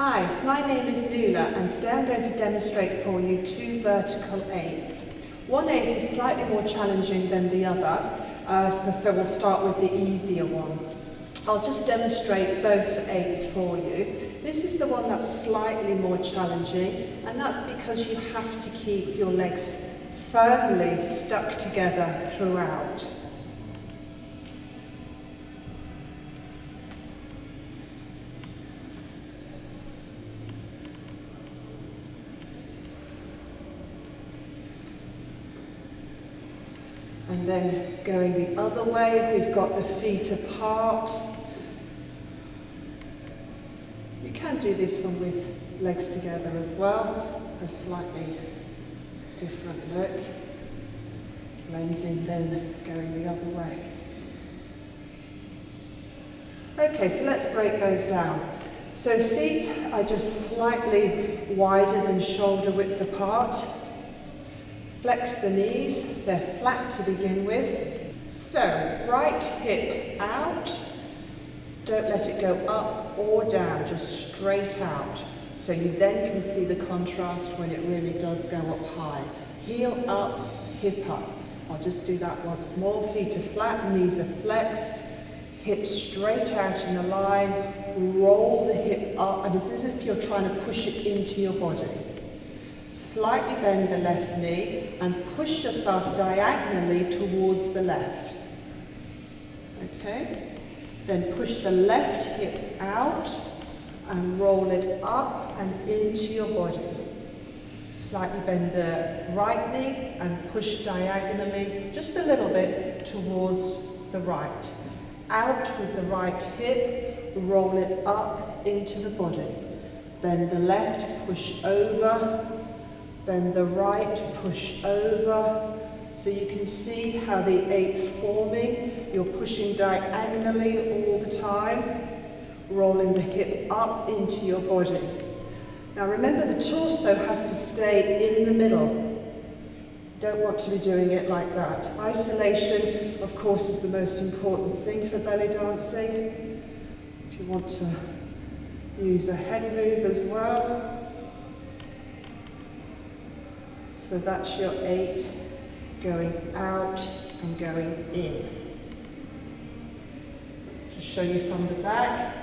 Hi, my name is Nuala and today I'm going to demonstrate for you two vertical 8s. One 8 is slightly more challenging than the other, so we'll start with the easier one. I'll just demonstrate both 8s for you. This is the one that's slightly more challenging, and that's because you have to keep your legs firmly stuck together throughout. And then going the other way, we've got the feet apart. You can do this one with legs together as well, for a slightly different look. Cleansing, then going the other way. Okay, so let's break those down. So feet are just slightly wider than shoulder width apart. Flex the knees, they're flat to begin with. So, right hip out, don't let it go up or down, just straight out. So you then can see the contrast when it really does go up high. Heel up, hip up. I'll just do that once more. Feet are flat, knees are flexed, hips straight out in a line, roll the hip up, and it's as if you're trying to push it into your body. Slightly bend the left knee and push yourself diagonally towards the left. Okay? Then push the left hip out and roll it up and into your body. Slightly bend the right knee and push diagonally just a little bit towards the right. Out with the right hip, roll it up into the body. Bend the left, push over. Bend the right, push over. So you can see how the 8's forming. You're pushing diagonally all the time, rolling the hip up into your body. Now remember, the torso has to stay in the middle. Don't want to be doing it like that. Isolation, of course, is the most important thing for belly dancing. If you want to use a head move as well. So that's your 8 going out and going in. Just show you from the back.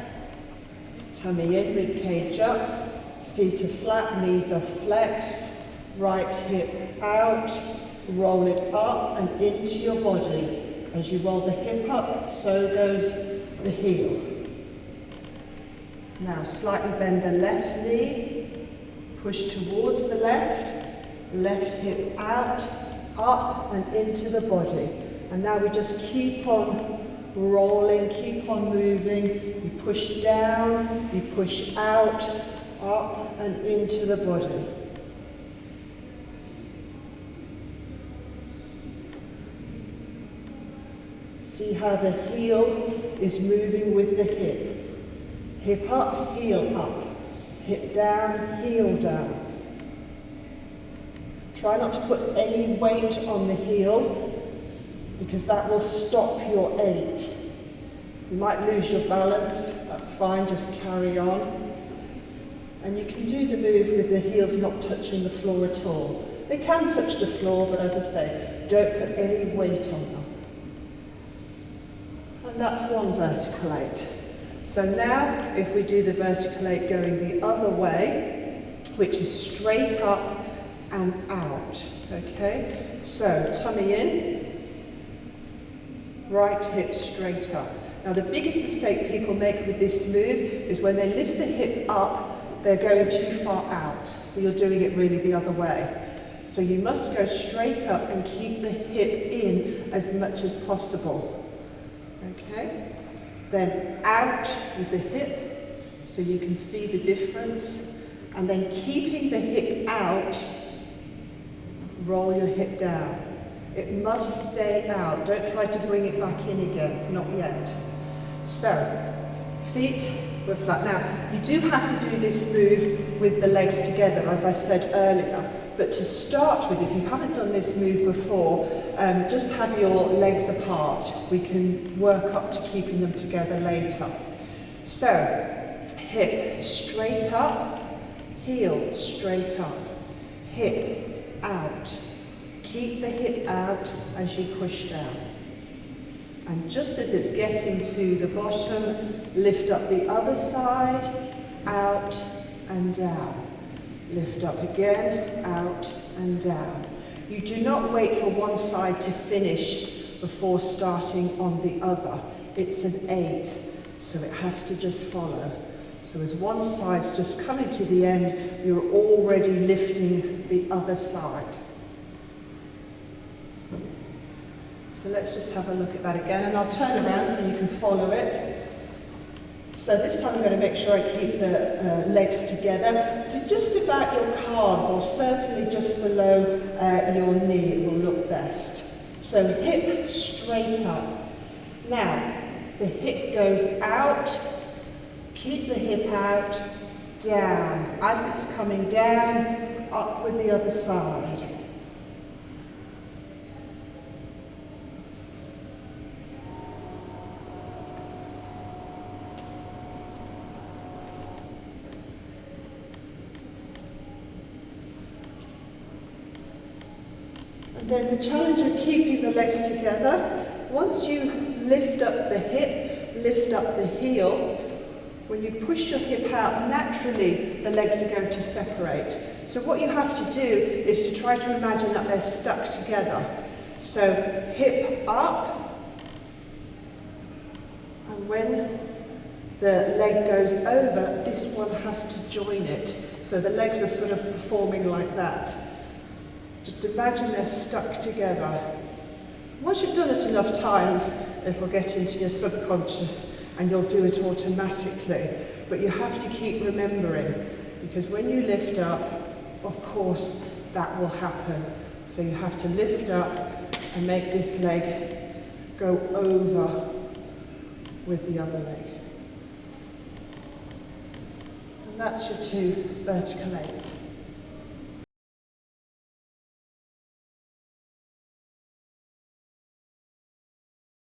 Tummy in, rib cage up, feet are flat, knees are flexed, right hip out, roll it up and into your body. As you roll the hip up, so goes the heel. Now slightly bend the left knee, push towards the left, left hip out, up and into the body. And now we just keep on rolling, keep on moving. You push down, you push out, up and into the body. See how the heel is moving with the hip. Hip up, heel up. Hip down, heel down. Try not to put any weight on the heel because that will stop your 8. You might lose your balance, that's fine, just carry on. And you can do the move with the heels not touching the floor at all. They can touch the floor, but as I say, don't put any weight on them. And that's one vertical 8. So now, if we do the vertical 8 going the other way, which is straight up and out, okay? So, tummy in, right hip straight up. Now the biggest mistake people make with this move is when they lift the hip up, they're going too far out. So you're doing it really the other way. So you must go straight up and keep the hip in as much as possible. Okay? Then out with the hip, so you can see the difference. And then keeping the hip out, roll your hip down. It must stay out. Don't try to bring it back in again, not yet. So, feet were flat. Now, you do have to do this move with the legs together, as I said earlier. But to start with, if you haven't done this move before, just have your legs apart. We can work up to keeping them together later. So, Hip straight up, heel straight up, hip out. Keep the hip out as you push down. And just as it's getting to the bottom, lift up the other side, out and down. Lift up again, out and down. You do not wait for one side to finish before starting on the other. It's an aid, so it has to just follow. So as one side's just coming to the end, you're already lifting the other side. So let's just have a look at that again, and I'll turn around so you can follow it. So this time I'm going to make sure I keep the legs together to just about your calves, or certainly just below your knee. It will look best. So hip straight up. Now, the hip goes out, keep the hip out, down. As it's coming down, up with the other side. And then the challenge of keeping the legs together, once you lift up the hip, lift up the heel, when you push your hip out, naturally the legs are going to separate. So what you have to do is to try to imagine that they're stuck together. So hip up, and when the leg goes over, this one has to join it. So the legs are sort of performing like that. Just imagine they're stuck together. Once you've done it enough times, it'll get into your subconscious and you'll do it automatically. But you have to keep remembering, because when you lift up, of course, that will happen. So you have to lift up and make this leg go over with the other leg. And that's your 2 vertical legs.